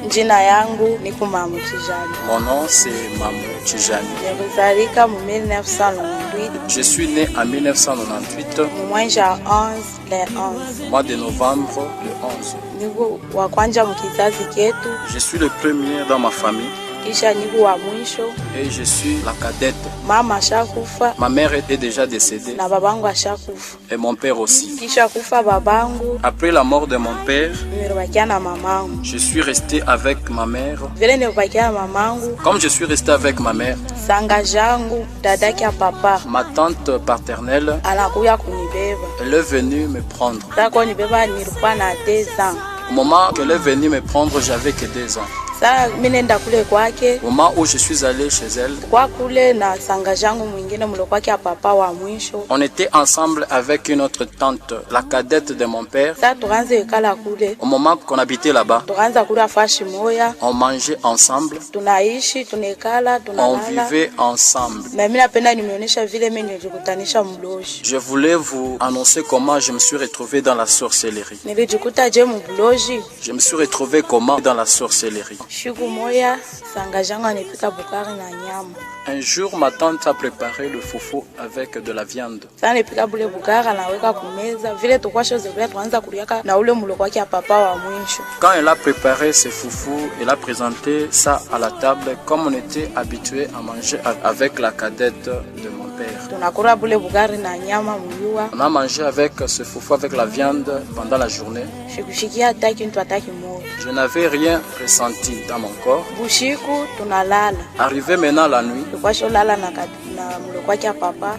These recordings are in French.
Jina yangu ni Mamou Tijani. Mon nom c'est Mamou Tijani. Nilizalika mu 1998. Je suis né en 1998. Mwezi wa 11 le 11. Mois de novembre le 11. Niko wa kwanza mkizazi ketu. Je suis le premier dans ma famille. Kisha niko wa mwisho. Et je suis la cadette. Mama ashakufa. Ma mère est déjà décédée. Na babangu ashakufa. Et mon père aussi. Kisha kufa babangu. Après la mort de mon père, nilibakia na mamangu. je suis resté avec ma mère. Vile nilibakia na mamangu. Comme je suis resté avec ma mère, sanga jangu dadaki ya papa, ma tante paternelle, anakuya kunibeba. Elle est venue me prendre. Sasa nibeba nilikuwa na 2 ans. Au moment qu'elle est venue me prendre, j'avais que 2 ans. Sasa mimi nenda kule kwake. Au moment où je suis allé chez elle, kwa kule na sanga jangu mwingine mlokwake ya papa wa mwisho. On était ensemble avec une autre tante, la cadette de mon père. Sasa tuanze ikala kule. Au moment qu'on habitait là-bas, tuanza kula fashi moya. On mangeait ensemble. Tunaishi, tunekala, tunalala. On vivait ensemble. Na mimi napenda nimeonyesha vile mimi nilijikutanisha mloji. Je voulais vous annoncer comment je me suis retrouvé dans la sorcellerie. Nilijikuta je mloji. Je me suis retrouvé comment dans la sorcellerie. Siku moya sanga jangu anipika bukari na nyama. Un jour, ma tante a préparé le foufou avec de la viande. Sasa nipika bule bukara naweka kumeza. Vile tukwasho zebea tuanza kuliaka na ule mulo kwake ya papa wa mwisho. Quand elle a préparé ce foufou, elle a présenté ça à la table comme on était habitué à manger avec la cadette de mon père. Tunakula bule bukari na nyama muyua. On a mangé avec ce foufou avec la viande pendant la journée. Shikushikia ataki ntu ataki moyo. Je n'avais rien ressenti dans mon corps. Bushiku tunalala. Arrivé maintenant la nuit,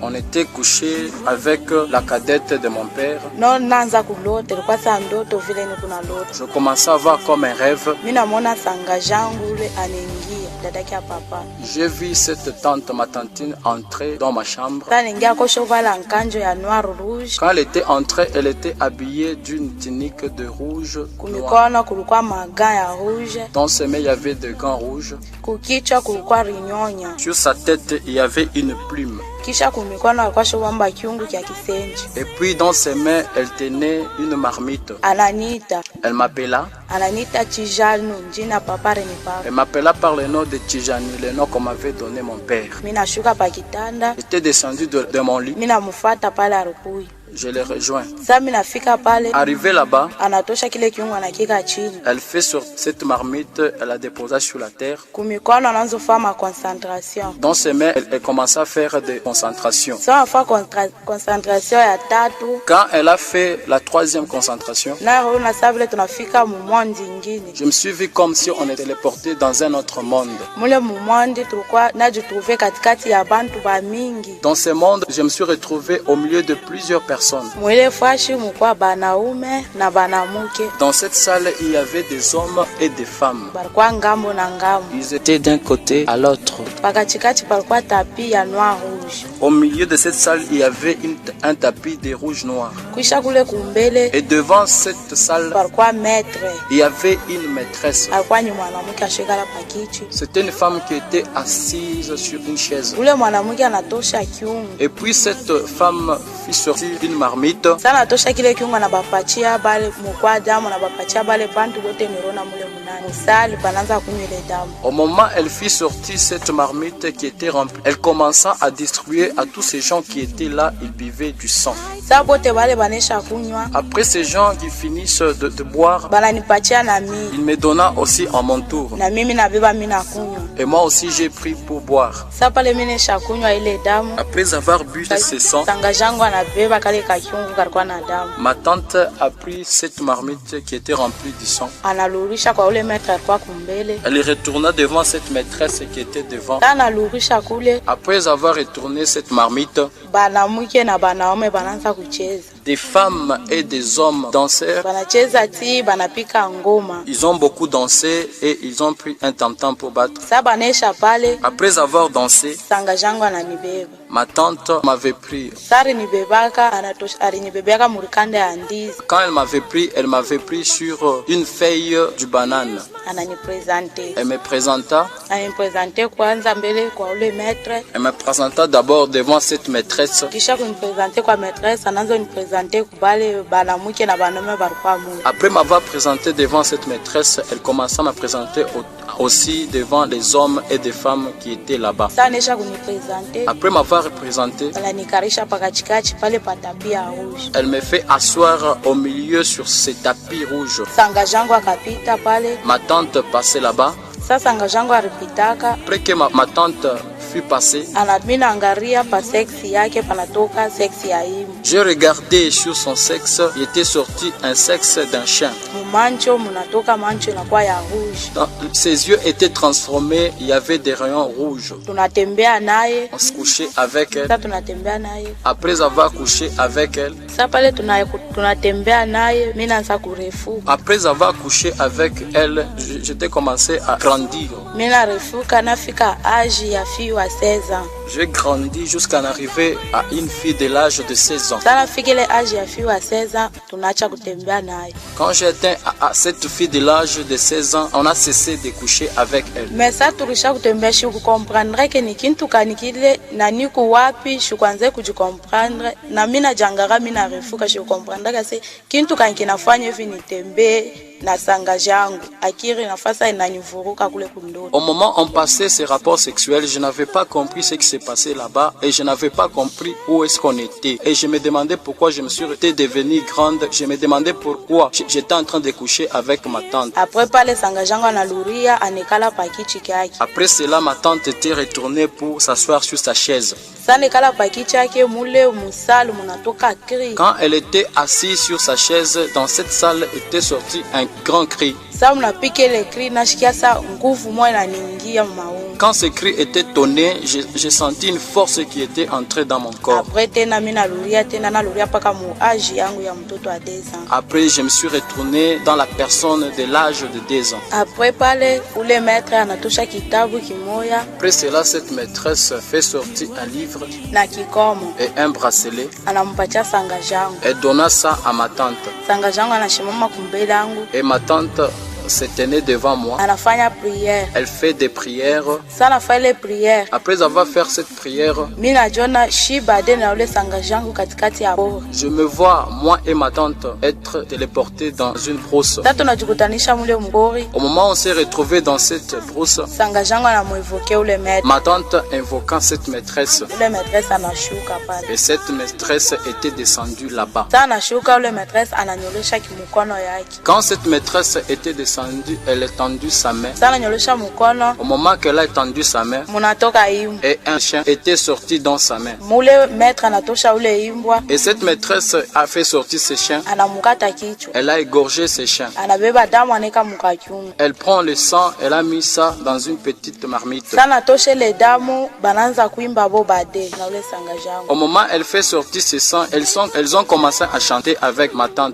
on était couché avec la cadette de mon père. Je commençais à voir comme un rêve. J'ai vu cette tante, ma tantine, entrer dans ma chambre. Quand elle était entrée, elle était habillée d'une tunique de rouge noir. Dans ses mains, il y avait des gants rouges. Sur sa tête, il y avait une plume. Et puis dans ses mains, elle tenait une marmite. Elle m'appela. Elle m'appela par le nom de Tijani, le nom qu'on m'avait donné mon père. J'étais descendu de mon lit. Je l'ai rejoint. Arrivé là-bas, elle fait sur cette marmite, elle a déposé sur la terre. Dans ses mains, elle commença à faire des concentrations. Quand elle a fait la 3e concentration, je me suis vu comme si on était téléporté dans un autre monde. Dans ce monde, je me suis retrouvé au milieu de plusieurs personnes. Dans cette salle, il y avait des hommes et des femmes. Ils étaient d'un côté à l'autre. Au milieu de cette salle, il y avait un tapis de rouge noir. Et devant cette salle, il y avait une maîtresse. C'était une femme qui était assise sur une chaise. Et puis cette femme fit sortir une marmite. Au moment où elle fit sortir cette marmite qui était remplie, elle commença à distribuer à tous ces gens qui étaient là, ils buvaient du sang. Après ces gens qui finissent de boire, il me donna aussi à mon tour. Et moi aussi j'ai pris pour boire. Après avoir bu ce sang, ma tante a pris cette marmite qui était remplie de sang. Elle retourna devant cette maîtresse qui était devant. Après avoir retourné cette marmite, des femmes et des hommes dansèrent. Ils ont beaucoup dansé et ils ont pris un tam-tam pour battre. Après avoir dansé, Ma tante m'avait pris. Quand elle m'avait pris sur une feuille du banane. Elle me présenta. Elle me présenta d'abord devant cette maîtresse. Après m'avoir présenté devant cette maîtresse, elle commença à me présenter aussi devant les hommes et des femmes qui étaient là-bas. Après m'avoir présenté, elle me fait asseoir au milieu sur ces tapis rouges. Ma tante passait là-bas. Après que ma tante fut passée, j'ai regardé sur son sexe, il était sorti un sexe d'un chien. Ses yeux étaient transformés, il y avait des rayons rouges. On se couchait avec elle. Après avoir couché avec elle, après avoir couché avec elle, j'étais commencé à grandir. J'ai grandi jusqu'à arriver à une fille de l'âge de 16 ans. Quand j'étais à cette fille de l'âge de 16 ans, on a cessé de coucher avec elle. Au moment où on passait ces rapports sexuels, je n'avais pas compris ce qui s'est passé là-bas et je n'avais pas compris où est-ce qu'on était. Et je me demandais pourquoi je me suis devenue grande. Je me demandais pourquoi j'étais en train de coucher avec ma tante. Après cela, ma tante était retournée pour s'asseoir sur sa chaise. Quand elle était assise sur sa chaise, dans cette salle était sorti un grand cri. Quand ce cri était tonné, j'ai senti une force qui était entrée dans mon corps. Après, je me suis retourné dans la personne de l'âge de 2 ans. Après cela, cette maîtresse fait sortir un livre et un bracelet. Elle donna ça à ma tante. Et ma tante se tenait devant moi. Elle fait des prières. Après avoir fait cette prière, je me vois, moi et ma tante, être téléportés dans une brousse. Au moment où on s'est retrouvés dans cette brousse, ma tante invoquant cette maîtresse. Et cette maîtresse était descendue là-bas. Quand cette maîtresse était descendue, elle a étendu sa main. Au moment qu'elle a étendu sa main, et un chien était sorti dans sa main. Et cette maîtresse a fait sortir ce chien. Elle a égorgé ce chien. Elle prend le sang, elle a mis ça dans une petite marmite. Au moment où elle fait sortir ce sang, elles ont commencé à chanter avec ma tante.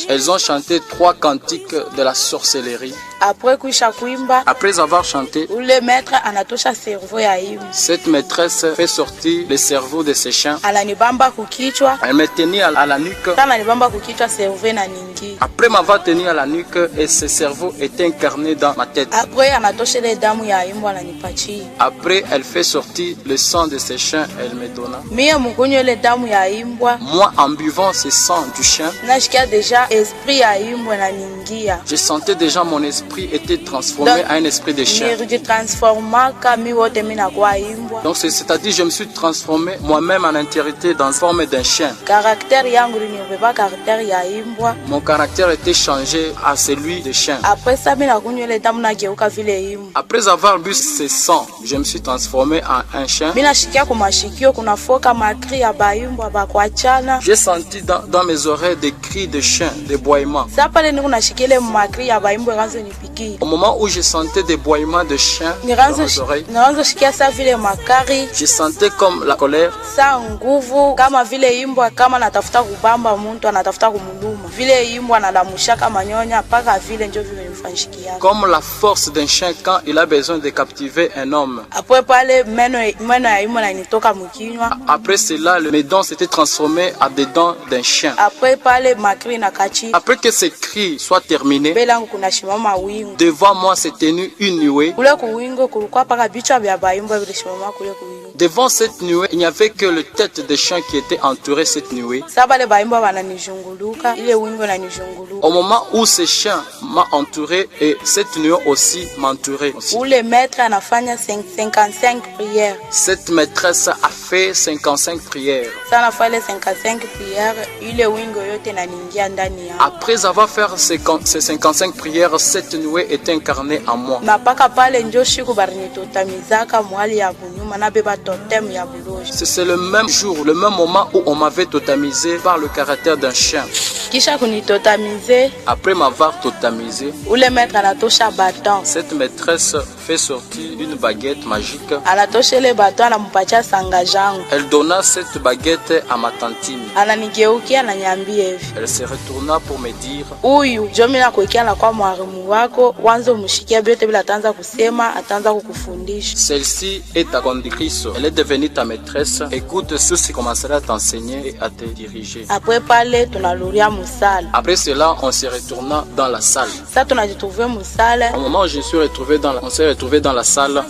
Elles ont chanté 3 cantiques de la sorcellerie. Après avoir chanté, cette maîtresse fait sortir le cerveau de ce chien. Elle me tenait à la nuque. Après m'avoir tenu à la nuque, et ce cerveau était incarné dans ma tête. Après, elle fait sortir le sang de ce chien, elle me donna. Moi, en buvant ce sang du chien, je sentais déjà mon esprit était transformé à un esprit de chien. Donc c'est-à-dire je me suis transformé moi-même en intériorité dans la forme d'un chien. Mon caractère était changé à celui de chien. Après avoir bu ce sang, je me suis transformé en un chien. J'ai senti dans mes oreilles des cris de chien, des boiements. Au moment où je sentais des boiements de chiens dans mes oreilles, je sentais comme la colère. imbwa na lamushaka manyonya paka vile njo vimemfanishikia. Comme la force d'un chien quand il a besoin de captiver un homme. Après pale meno ya imbwa na nitoka mkinywa. Après cela, mes dents s'étaient transformées en des dents d'un chien. Après pale makri na kachi. Après que ces cris soient terminés, belangu kuna shimama wingu. Devant moi s'est tenue une nuée. Kule kuwingo kulikuwa paka bichwa vya baimbwa vile shimama kule kuwingo. Devant cette nuée, il n'y avait que le tête de chien qui était entouré cette nuée. Au moment où ce chien m'a entouré et cette nuée aussi m'entourait. Cette maîtresse a fait 55 prières. Après avoir fait ces 55 prières, cette nuée est incarnée en moi. C'est le même jour, le même moment où on m'avait totamisé par le caractère d'un chien. Après m'avoir totamisé, cette maîtresse fait sortir une baguette magique. Elle donna cette baguette à ma tantine. Elle se retourna pour me dire: celle-ci est ta conductrice, elle est devenue ta maîtresse. Écoute ceci commencera à t'enseigner et à te diriger. Après cela, on se retourna dans la salle. Au moment où je suis retrouvé on s'est retrouvé dans la salle,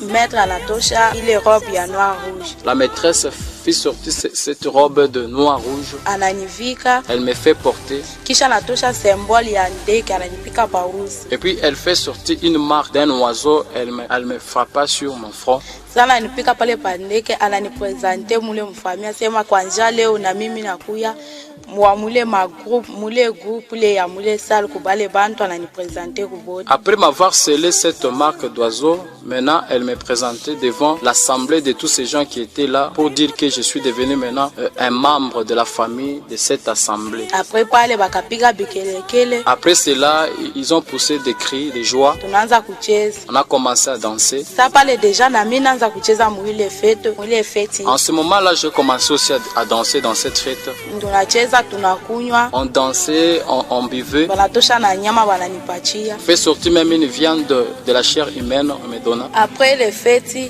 la maîtresse fit sortir cette robe de noir rouge. Elle me fait porter. Et puis elle fait sortir une marque d'un oiseau. Elle me frappa sur mon front. Après m'avoir scellé cette marque d'oiseau, maintenant elle me présentait devant l'assemblée de tous ces gens qui étaient là pour dire que je suis devenu maintenant un membre de la famille de cette assemblée. Après cela, ils ont poussé des cris de joie. On a commencé à danser. En ce moment-là, j'ai commencé aussi à danser dans cette fête. On dansait, on buvait. Fait sortir même une viande de la chair humaine, on me donna.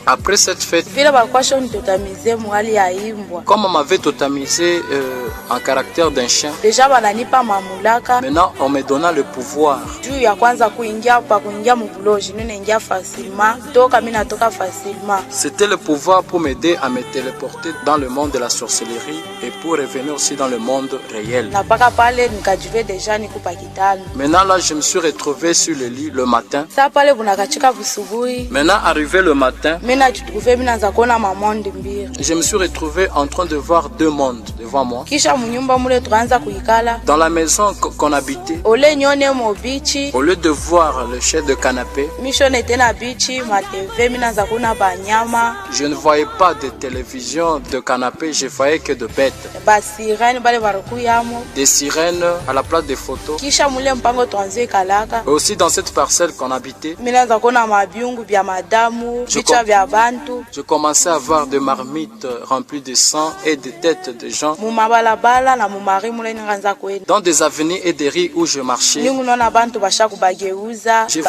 Après cette fête, comme on m'avait totamisé en caractère d'un chien, maintenant on me donna le pouvoir. C'était le pouvoir pour m'aider à me téléporter dans le monde de la sorcellerie et pour revenir aussi dans le monde réel. Maintenant là, je me suis retrouvé sur le lit le matin. Maintenant arrivé le matin, je me suis retrouvé en train de voir deux mondes devant moi. Dans la maison qu'on habitait, au lieu de voir le chef de canapé, je ne voyais pas de télévision, de canapé, je voyais que de bêtes. Des sirènes à la place des photos. Et aussi dans cette parcelle qu'on habitait, je commençais à voir des marmites remplies de sang et des têtes de gens. Dans des avenues et des rues où je marchais, je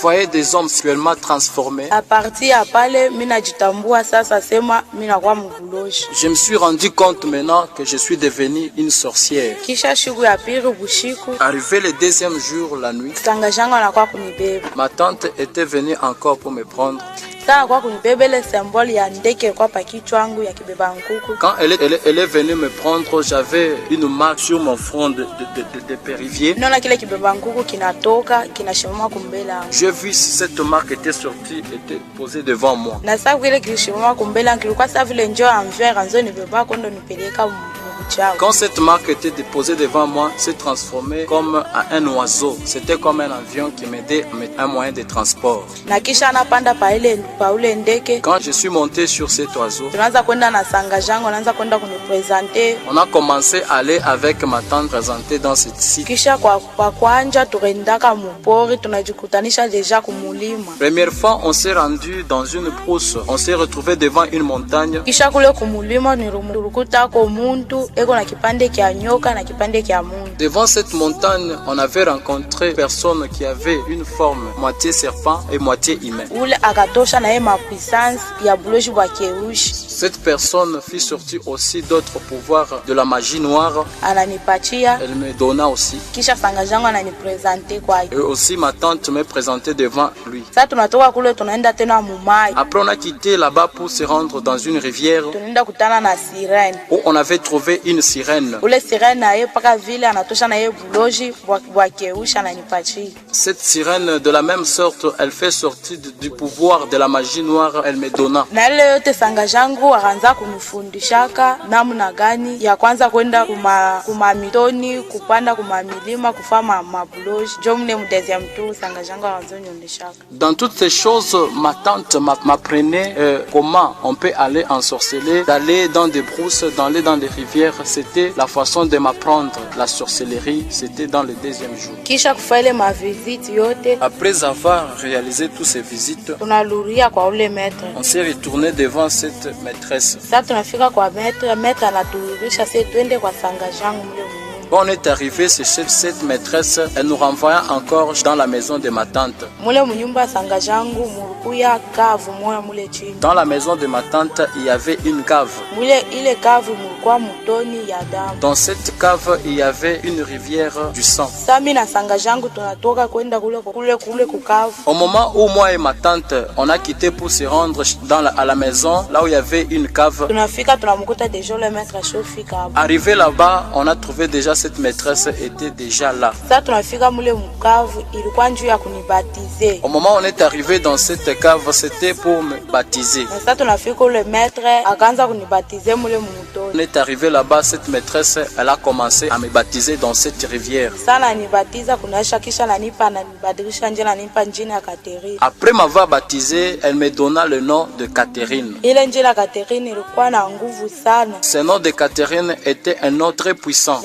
voyais des hommes spirituellement transformés. Je me suis rendu compte maintenant que je suis devenu une sorcière. Arrivé le deuxième jour, la nuit, ma tante était venue encore pour me prendre. Quand elle est venue me prendre, j'avais une marque sur mon front de périvier. J'ai vu si cette marque était sortie, était posée devant moi. Quand cette marque était déposée devant moi, s'est transformée comme un oiseau. C'était comme un avion qui m'aidait à un moyen de transport. Quand je suis monté sur cet oiseau, on a commencé à aller avec ma tante présentée dans ce site. Première fois, on s'est rendu dans une brousse. On s'est retrouvé devant une montagne. eko na kipande kia nyoka na kipande kia mundu. Devant cette montagne, on avait rencontré personne qui avait une forme moitié serpent et moitié humain. Ule akatosha na ye mapuissance ya buloji bwa keushi. Cette personne fit sortir aussi d'autres pouvoirs de la magie noire. Ananipatia. Elle me donna aussi. Kisha sanga jangu ananipresente kwa. Et aussi ma tante me présentait devant lui. Sasa tunatoka kule tunaenda tena mumai. Après on a quitté là-bas pour se rendre dans une rivière. Tunaenda kutana na sirène. Où on avait trouvé une sirène. Ule sirène na ye paka vile anatosha na ye buloji bwa keusha ananipatia. Cette sirène de la même sorte, elle fait sortir du pouvoir de la magie noire, elle me donna. Na ile yote sanga jangu akaanza kunifundishaka namna gani ya kwanza kwenda kuma mitoni, kupanda kuma milima, kufanya mabuloji. Jomne mdezia mtu sanga jangu akaanza nyondeshaka. Dans toutes ces choses, ma tante m'apprenait comment on peut aller ensorceler, d'aller dans des brousses, d'aller dans des rivières. C'était la façon de m'apprendre la sorcellerie. C'était dans le deuxième jour. Kisha kufaile ma visite yote. Après avoir réalisé toutes ces visites, tunaluria kwa ule maître. On s'est retourné devant cette maîtresse. Sasa tunafika kwa maître anatururisha sisi twende kwa sanga jangu mle. Quand on est arrivé chez cette maîtresse, elle nous renvoya encore dans la maison de ma tante. Dans la maison de ma tante, il y avait une cave. Dans cette cave, il y avait une rivière du sang. Au moment où moi et ma tante, on a quitté pour se rendre à la maison, là où il y avait une cave. Arrivé là-bas, on a trouvé déjà cette maîtresse était déjà là. Au moment où on est arrivé dans cette cave, c'était pour me baptiser. On est arrivé là-bas, cette maîtresse, elle a commencé à me baptiser dans cette rivière. Après m'avoir baptisé, elle me donna le nom de Catherine. Ce nom de Catherine était un nom très puissant.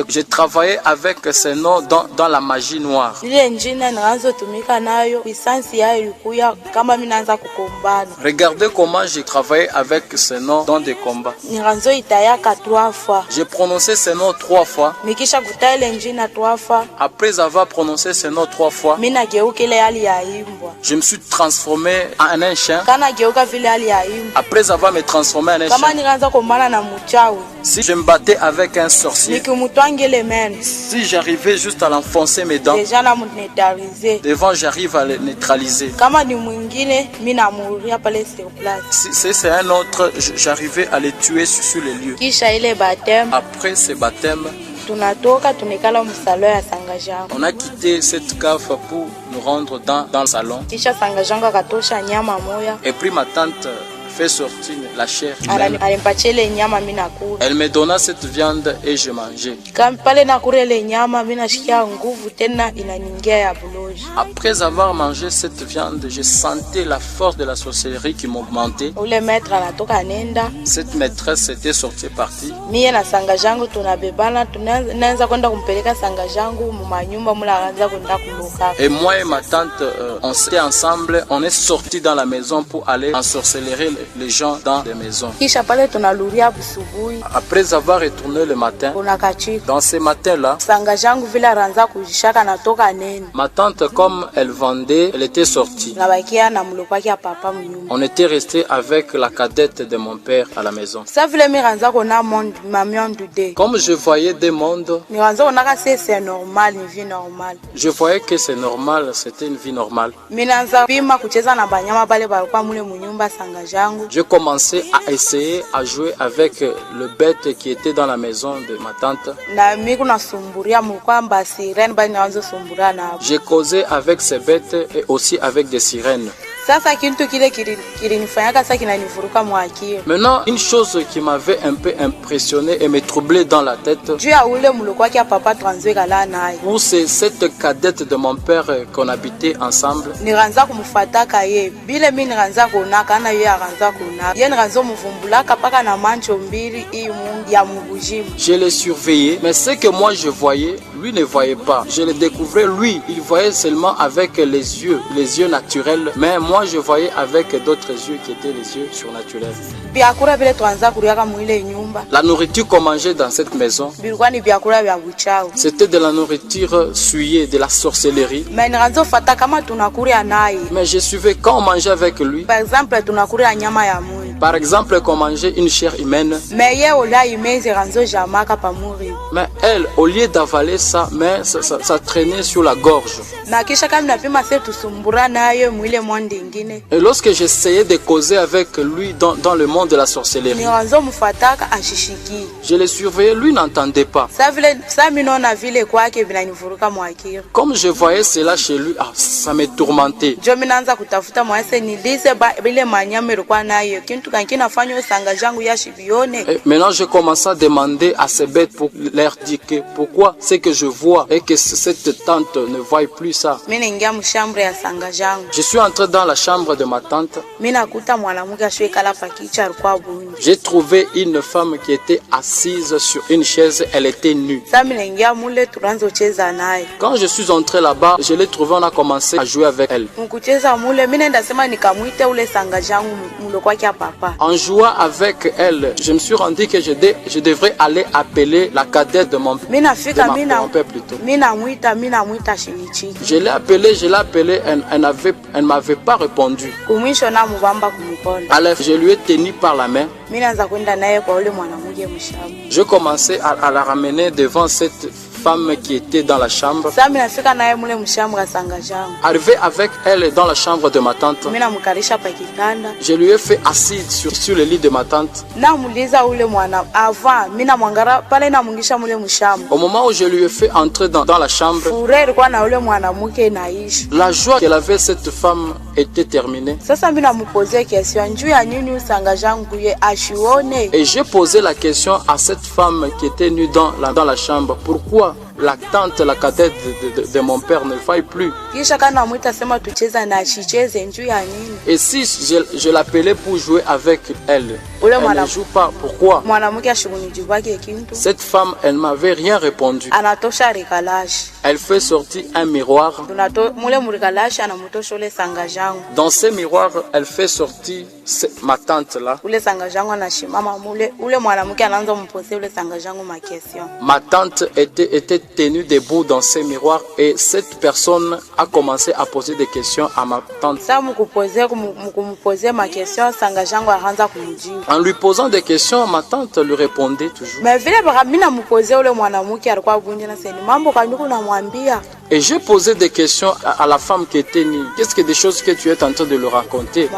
J'ai travaillé avec ce nom dans la magie noire. Regardez comment j'ai travaillé avec ce nom dans des combats. J'ai prononcé ce nom 3 fois. Après avoir prononcé ce nom 3 fois, je me suis transformé en un chien. Après avoir me transformé en un chien, si je me battais avec un sorcier, si j'arrivais juste à l'enfoncer mes dents, devant j'arrive à le neutraliser. Si c'est un autre, j'arrivais à les tuer sur les lieux. Après ce baptême, on a quitté cette cave pour nous rendre dans le salon. Et puis ma tante fait sortir la chair humaine. Elle me donna cette viande et je mangeais. Après avoir mangé cette viande, je sentais la force de la sorcellerie qui m'augmentait. Cette maîtresse était sortie partie. Et moi et ma tante, on s'était ensemble, on est sortis dans la maison pour aller ensorceler les gens dans des maisons. Après avoir retourné le matin, dans ce matin-là, ma tante, comme elle vendait, elle était sortie. On était resté avec la cadette de mon père à la maison. Comme je voyais des mondes, je voyais que c'est normal, c'était une vie normale. Je commençais à essayer à jouer avec le bête qui était dans la maison de ma tante. J'ai causé avec ces bêtes et aussi avec des sirènes. Maintenant, une chose qui m'avait un peu impressionné et me troublait dans la tête, où c'est cette cadette de mon père qu'on habitait ensemble. Je l'ai surveillé, mais ce que moi je voyais, lui ne voyait pas. Je le découvrais, lui, il voyait seulement avec les yeux naturels, mais moi je voyais avec d'autres yeux qui étaient les yeux surnaturels. La nourriture qu'on mangeait dans cette maison, c'était de la nourriture souillée, de la sorcellerie. Mais je suivais quand on mangeait avec lui. Par exemple, qu'on mangeait une chair humaine. Mais elle, au lieu d'avaler ça, mais ça traînait sur la gorge. Et lorsque j'essayais de causer avec lui dans le monde de la sorcellerie, je le surveillais, lui n'entendait pas. Comme je voyais cela chez lui, ça me tourmentait. Et maintenant je commençais à demander à ces bêtes pour leur dire que pourquoi c'est que je vois et que cette tante ne voit plus ça. Je suis entré dans la chambre de ma tante. J'ai trouvé une femme qui était assise sur une chaise, elle était nue. Quand je suis entré là-bas, je l'ai trouvée, on a commencé à jouer avec elle. En jouant avec elle, je me suis rendu que je devrais aller appeler la cadette de mon père plutôt. Je l'ai appelée, elle ne m'avait pas répondu. Alors je lui ai tenu par la main. Je commençais à la ramener devant cette femme qui était dans la chambre. Arrivé avec elle dans la chambre de ma tante, je lui ai fait assise sur le lit de ma tante. Au moment où je lui ai fait entrer dans la chambre, la joie qu'elle avait, cette femme, était terminée. Et j'ai posé la question à cette femme qui était nue dans la chambre. Pourquoi la tante, la cadette de mon père ne faille plus? Et si je l'appelais pour jouer avec elle, elle ne joue pas. Pourquoi? Cette femme, elle ne m'avait rien répondu. Elle fait sortir un miroir. Dans ce miroir, elle fait sortir ma tante là. Ma tante était tenue debout dans ce miroir et cette personne a commencé à poser des questions à ma tante. En lui posant des questions, ma tante lui répondait toujours. Et j'ai posé des questions à la femme qui était nue. Qu'est-ce que des choses que tu es en train de lui raconter?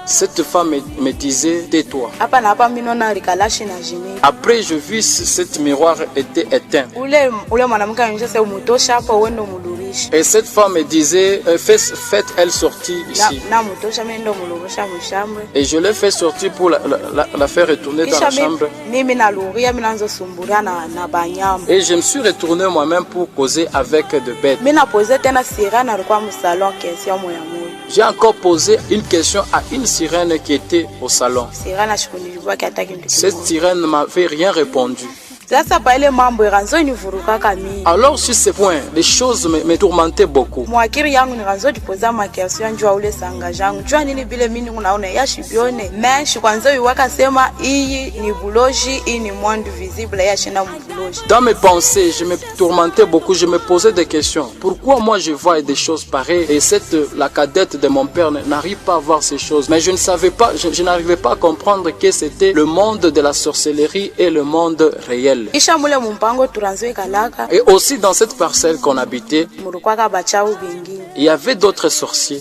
Cette femme me disait, tais-toi. Après, je vis cette miroir était éteint. Et cette femme me disait, faites-elle sortir ici. Et je l'ai fait sortir pour la faire retourner dans la chambre. Et je me suis retourné moi-même pour causer avec de bêtes. J'ai encore posé une question à une sirène qui était au salon. Cette sirène ne m'avait rien répondu. Alors sur ce point, les choses me tourmentaient beaucoup. Dans mes pensées, je me tourmentais beaucoup, je me posais des questions. Pourquoi moi je vois des choses pareilles et la cadette de mon père n'arrive pas à voir ces choses? Mais je ne savais pas, je n'arrivais pas à comprendre que c'était le monde de la sorcellerie et le monde réel. Et aussi dans cette parcelle qu'on habitait, il y avait d'autres sorciers.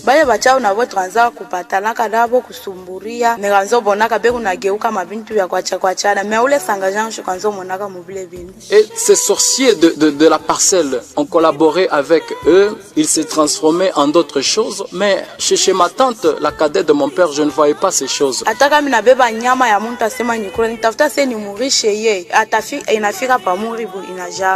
Et ces sorciers de la parcelle ont collaboré avec eux, ils se transformaient en d'autres choses, mais chez ma tante, la cadette de mon père, je ne voyais pas ces choses.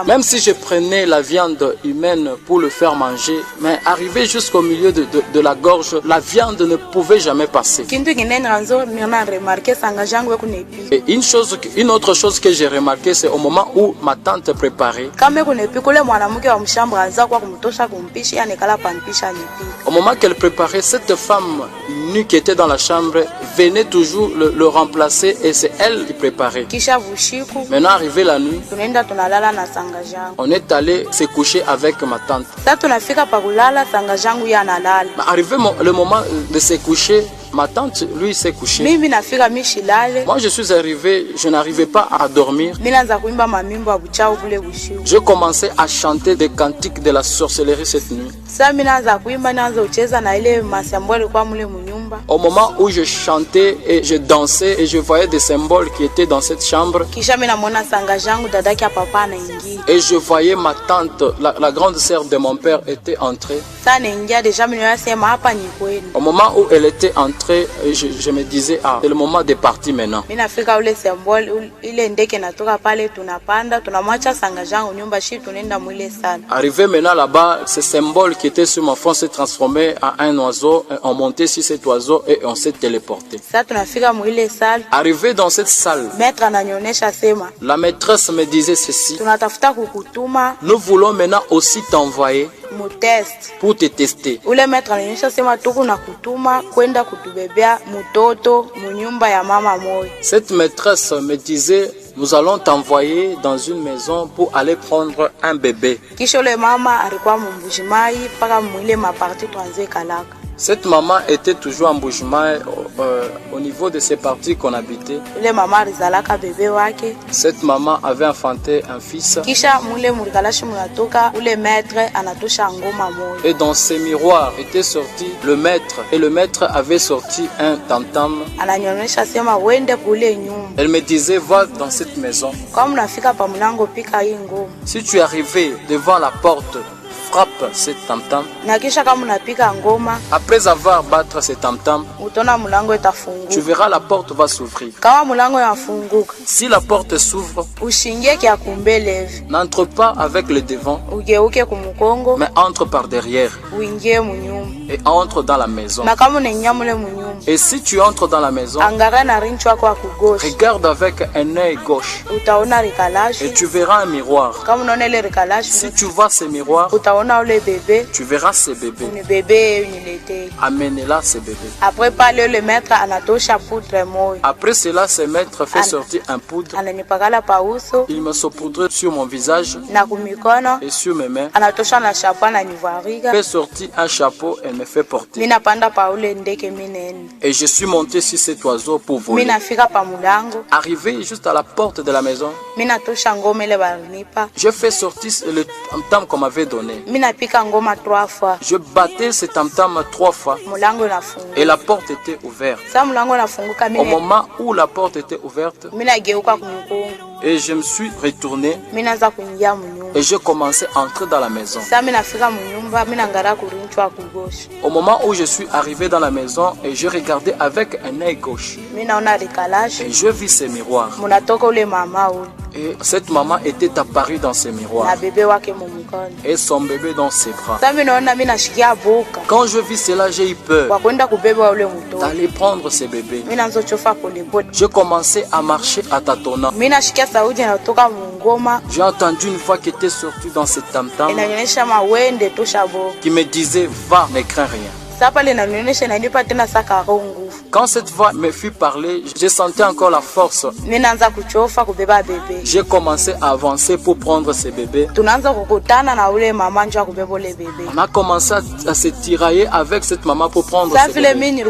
Même si je prenais la viande humaine pour le faire manger, mais arrivé j'arrivais jusqu'au milieu de la gorge, la viande ne pouvait jamais passer. Et une autre chose que j'ai remarqué, c'est au moment où ma tante préparait. Au moment qu'elle préparait, cette femme nue qui était dans la chambre venait toujours le remplacer et c'est elle qui préparait. Maintenant, arrivé la nuit, on est allé se coucher avec ma tante. Arrivé le moment de se coucher, ma tante, lui, s'est couché. Moi, je suis arrivé, je n'arrivais pas à dormir. Je commençais à chanter des cantiques de la sorcellerie cette nuit. Au moment où je chantais et je dansais et je voyais des symboles qui étaient dans cette chambre. Et je voyais ma tante, la grande sœur de mon père, était entrée. Au moment où elle était entrée, je me disais, ah, c'est le moment de partir maintenant. Arrivé maintenant là-bas, ce symbole qui était sur mon front s'est transformé en un oiseau. On montait sur cet oiseau et on s'est téléporté. Arrivé dans cette salle, la maîtresse me disait ceci: nous voulons maintenant aussi t'envoyer pour te tester. Cette maîtresse me disait, nous allons t'envoyer dans une maison pour aller prendre un bébé. Cette maman était toujours en Bujumaï, au niveau de ces parties qu'on habitait. Cette maman avait enfanté un fils. Et dans ces miroirs était sorti le maître. Et le maître avait sorti un tam-tam. Elle me disait, va dans cette maison. Si tu es arrivé devant la porte, frappe ce tam-tam. Après avoir battu ce tam-tam, tu verras la porte va s'ouvrir. Si la porte s'ouvre, n'entre pas avec le devant, mais entre par derrière et entre dans la maison. Et si tu entres dans la maison, regarde avec un œil gauche et tu verras un miroir. Si tu vois ce miroir, tu verras ce bébé. Amène-la ce bébé. Après cela, ce maître fait sortir un poudre. Il me saupoudre sur mon visage et sur mes mains. Fait sortir un chapeau et me fait porter. Et je suis monté sur cet oiseau pour voler. Arrivé juste à la porte de la maison, je fais sortir le tam-tam qu'on m'avait donné. Je battais ce tam-tam 3 fois et la porte était ouverte. Au moment où la porte était ouverte, et je me suis retourné et je commençais à entrer dans la maison. Au moment où je suis arrivé dans la maison et je regardais avec un œil gauche et je vis ces miroirs. Et cette maman était apparue dans ces miroirs et son bébé dans ses bras. Quand je vis cela, j'ai eu peur d'aller prendre ce bébé. Je commençais à marcher à tâtonnant. J'ai entendu une voix qui était sortie dans ce tam-tam qui me disait, va, ne crains rien. Quand cette voix me fut parlée, j'ai senti encore la force. J'ai commencé à avancer pour prendre ce bébé. On a commencé à se tirailler avec cette maman pour prendre ce bébé.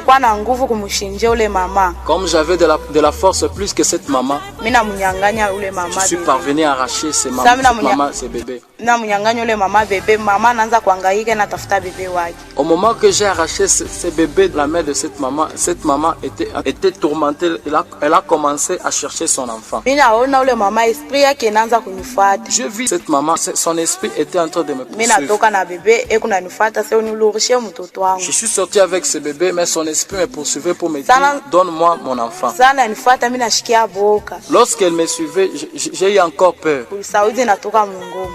Comme j'avais de la force plus que cette maman, je suis parvenu à arracher ce bébé. Au moment que j'ai arraché ce bébé de la main de cette maman était tourmentée. Elle a commencé à chercher son enfant. Je vis cette maman, son esprit était en train de me poursuivre. Je suis sorti avec ce bébé, mais son esprit me poursuivait pour me dire, donne-moi mon enfant. Lorsqu'elle me suivait, j'ai eu encore peur.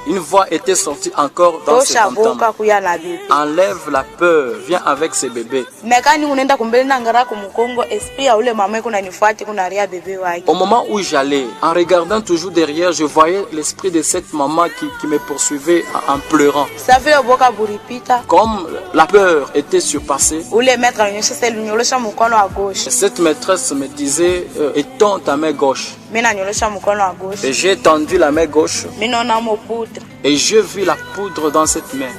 Une voix voix était sortie encore dans ses entendements. Enlève la peur, viens avec ces bébés. Au moment où j'allais, en regardant toujours derrière, je voyais l'esprit de cette maman qui me poursuivait en pleurant. Comme la peur était surpassée, cette maîtresse me disait étends ta main gauche. Et j'ai tendu la main gauche et je vis la poudre dans cette main.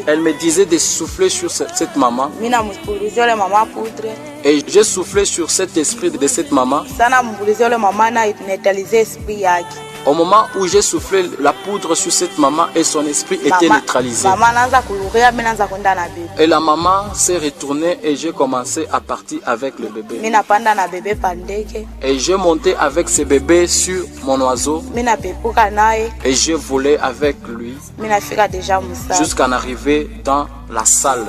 Elle me disait de souffler sur cette maman. Et j'ai soufflé sur cet esprit de cette maman. Au moment où j'ai soufflé la poudre sur cette maman et son esprit était neutralisé. Et la maman s'est retournée et j'ai commencé à partir avec le bébé. Et j'ai monté avec ce bébé sur mon oiseau. Et je volais avec lui jusqu'à arriver dans la salle.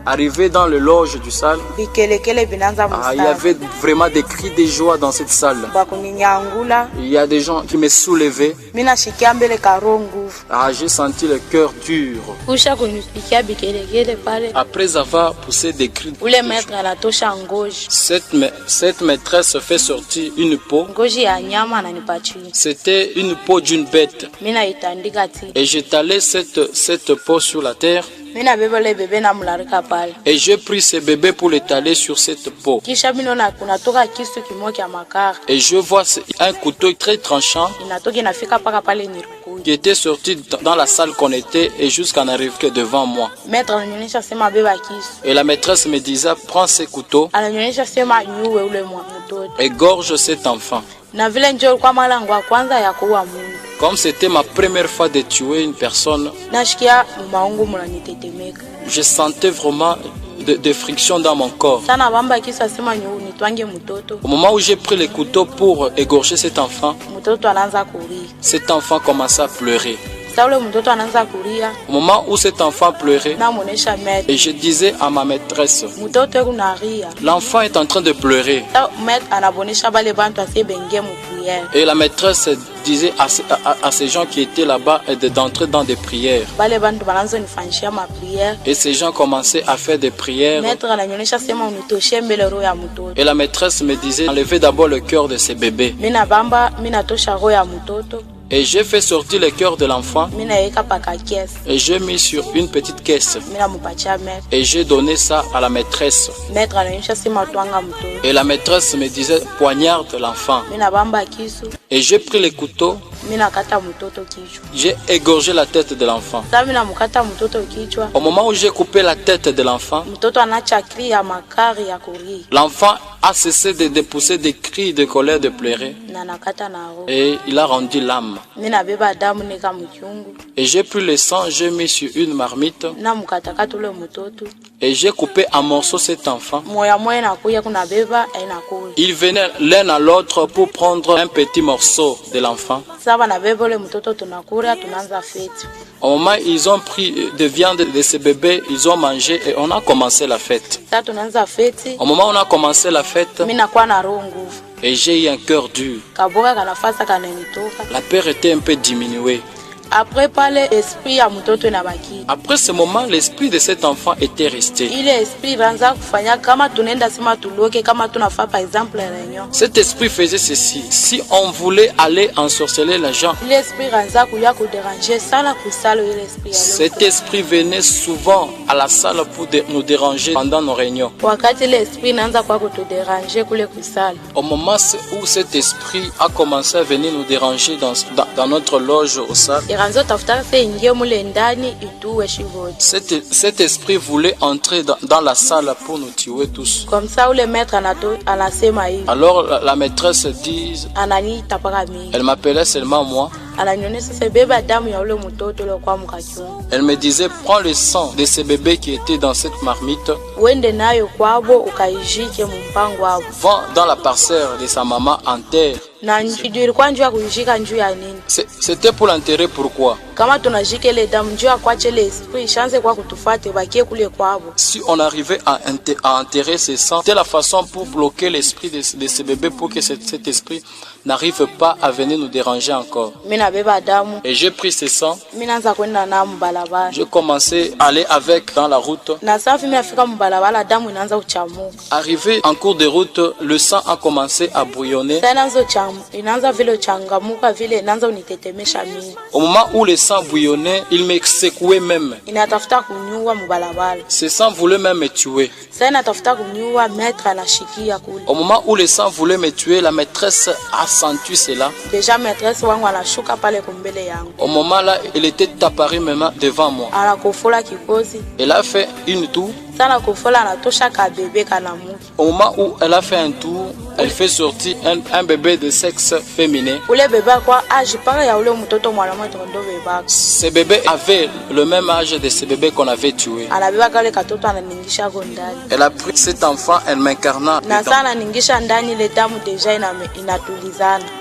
Arrivé dans le loge du salle, il y avait vraiment des cris de joie dans cette salle. Il y a des gens qui me soulevaient. J'ai senti le cœur dur. Après avoir poussé des cris de joie, cette maîtresse fait sortir une peau. C'était une peau d'une bête. Et j'étalais cette peau sur la terre. Et j'ai pris ce bébé pour l'étaler sur cette peau. Et je vois un couteau très tranchant qui était sorti dans la salle qu'on était et jusqu'à n'arriver devant moi. Et la maîtresse me disait prends ce couteau, égorge cet enfant. Comme c'était ma première fois de tuer une personne, je sentais vraiment de friction dans mon corps. Au moment où j'ai pris le couteau pour égorger cet enfant commençait à pleurer. Au moment où cet enfant pleurait, et je disais à ma maîtresse, l'enfant est en train de pleurer. Et la maîtresse disait à ces gens qui étaient là-bas d'entrer dans des prières. Et ces gens commençaient à faire des prières. Et la maîtresse me disait, enlevez d'abord le cœur de ces bébés. Et j'ai fait sortir le cœur de l'enfant et j'ai mis sur une petite caisse et j'ai donné ça à la maîtresse. Et la maîtresse me disait poignarde l'enfant. Et j'ai pris le couteau, j'ai égorgé la tête de l'enfant. Au moment où j'ai coupé la tête de l'enfant, l'enfant a cessé de pousser des cris de colère, de pleurer. Et il a rendu l'âme. Et j'ai pris le sang, j'ai mis sur une marmite. Et j'ai coupé en morceaux cet enfant. Ils venaient l'un à l'autre pour prendre un petit morceau de l'enfant. Au moment où ils ont pris de viande de ce bébé, ils ont mangé et on a commencé la fête. Au moment où on a commencé la fête, et j'ai eu un cœur dur. La peur était un peu diminuée. Après ce moment, l'esprit de cet enfant était resté. Cet esprit faisait ceci. Si on voulait aller ensorceler les gens, cet esprit venait souvent à la salle pour nous déranger pendant nos réunions. Au moment où cet esprit a commencé à venir nous déranger dans notre loge au salle, cet esprit voulait entrer dans la salle pour nous tuer tous. Alors la maîtresse dit, elle m'appelait seulement moi. Elle me disait, prends le sang de ces bébés qui étaient dans cette marmite, va dans la parcelle de sa maman en terre. C'était pour l'enterrer. Pourquoi? Si on arrivait à enterrer ce sang, c'était la façon pour bloquer l'esprit de ce bébé, pour que cet esprit n'arrive pas à venir nous déranger encore. Et j'ai pris ce sang. J'ai commencé à aller avec dans la route. Arrivé en cours de route, le sang a commencé à bouillonner. Au moment où le sang bouillonnait, il me secouait même. Ce sang voulait même me tuer. Au moment où le sang voulait me tuer, la maîtresse a senti cela. Au moment là, elle était apparue maintenant devant moi. Elle a fait une tour. Au moment où elle a fait un tour, elle fait sortir un bébé de sexe féminin. Ce bébé avait le même âge de ce bébé qu'on avait tué. Elle a pris cet enfant, elle m'incarna.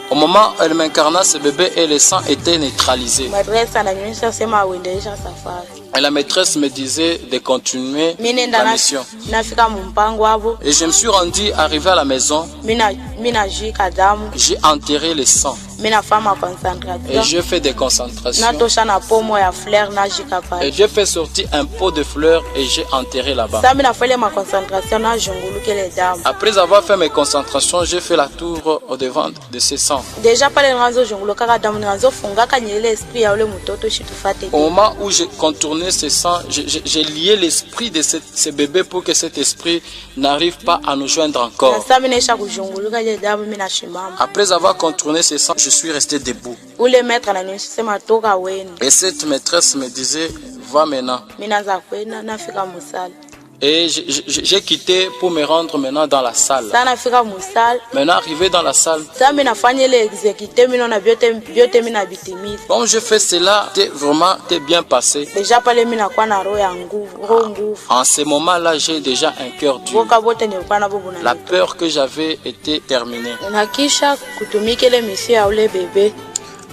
Au moment où elle m'incarna ce bébé et le sang était neutralisé. Et la maîtresse me disait de continuer la mission. Et je me suis rendu, arrivé à la maison. J'ai enterré le sang. Et j'ai fait des concentrations. Et j'ai fait sortir un pot de fleurs et j'ai enterré là-bas. Après avoir fait mes concentrations, j'ai fait la tour au devant de ce sang. Au moment où j'ai contourné ce sang, j'ai lié l'esprit de ce bébé pour que cet esprit n'arrive pas à nous joindre encore. Après avoir contourné ce sang, je suis resté debout. Et cette maîtresse me disait, va maintenant. Et j'ai quitté pour me rendre maintenant dans la salle. Maintenant arrivé dans la salle, quand je fais cela, t'es bien passé. En ce moment-là, j'ai déjà un cœur dur. La peur que j'avais était terminée.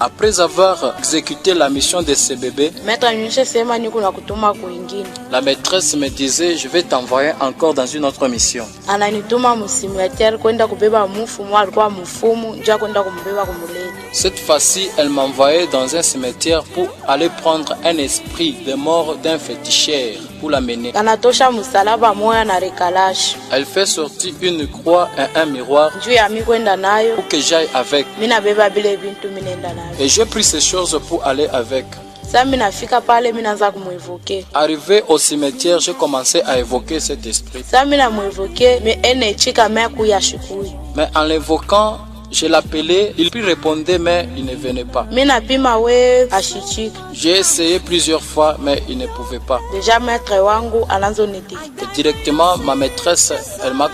Après avoir exécuté la mission de ce bébé, la maîtresse me disait, je vais t'envoyer encore dans une autre mission. Cette fois-ci, elle m'envoyait dans un cimetière pour aller prendre un esprit de mort d'un féticheur pour l'amener. Elle fait sortir une croix et un miroir pour que j'aille avec. Et j'ai pris ces choses pour aller avec. Arrivé au cimetière, j'ai commencé à évoquer cet esprit. Mais en l'évoquant, je l'appelais, il répondait mais il ne venait pas. J'ai essayé plusieurs fois mais il ne pouvait pas. Et directement ma maîtresse,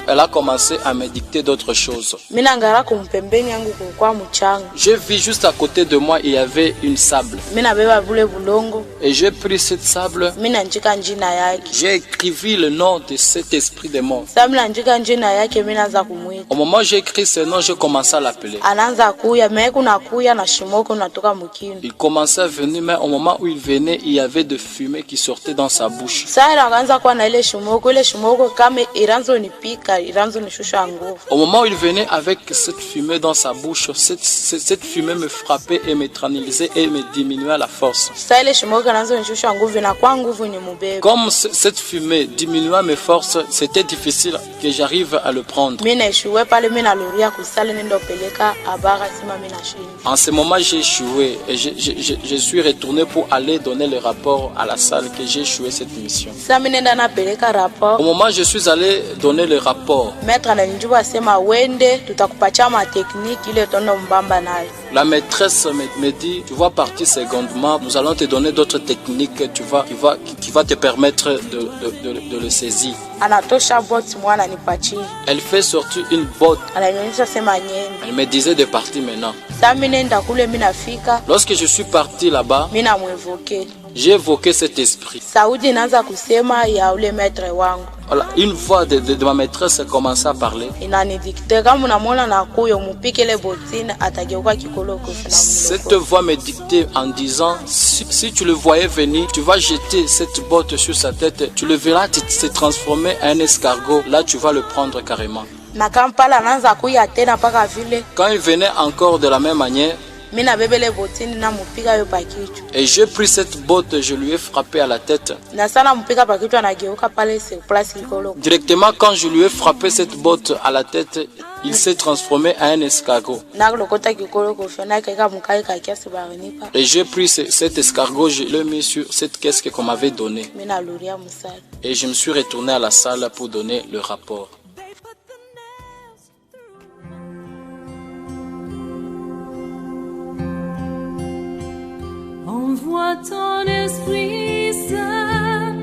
elle a commencé à me dicter d'autres choses. J'ai vu juste à côté de moi il y avait une sable. Et j'ai pris cette sable. J'ai écrit le nom de cet esprit de mort. Au moment où j'ai écrit ce nom, j'ai commencé à l'appeler. Il commençait à venir, mais au moment où il venait, il y avait de fumée qui sortait dans sa bouche. Au moment où il venait avec cette fumée dans sa bouche, cette fumée me frappait et me tranquillisait et me diminuait la force. Comme cette fumée diminuait mes forces, c'était difficile que j'arrive à le prendre. En ce moment, j'ai échoué et je suis retourné pour aller donner le rapport à la salle que j'ai échoué cette mission. Au moment où je suis allé donner le rapport, la maîtresse me dit, tu vas partir secondement, nous allons te donner d'autres techniques qui va te permettre de le saisir. Elle fait sortir une botte. Elle me disait de partir maintenant. Lorsque je suis parti là-bas, j'ai évoqué cet esprit. Voilà, une voix de ma maîtresse a commencé à parler. Cette voix me dictait en disant, si tu le voyais venir, tu vas jeter cette botte sur sa tête, tu le verras se transformer en un escargot, là tu vas le prendre carrément. Na Kampala naanza kuya tena paka vile. Quand il venait encore de la même manière, Mina bebele botini na mupika yo pakichwa. et j'ai pris cette botte, je lui ai frappé à la tête. Na sana mupika pakichwa na geuka pale sur place ikolo. Directement quand je lui ai frappé cette botte à la tête, il s'est transformé en un escargot. Na lokota kikolo ko fena kaka mukai ka kiasi barinipa. Et j'ai pris cet escargot, je l'ai mis sur cette caisse qu'on m'avait donnée. Mina luria musala. Et je me suis retourné à la salle pour donner le rapport. Envoie ton esprit saint,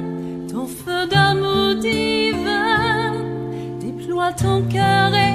ton feu d'amour divin, déploie ton cœur et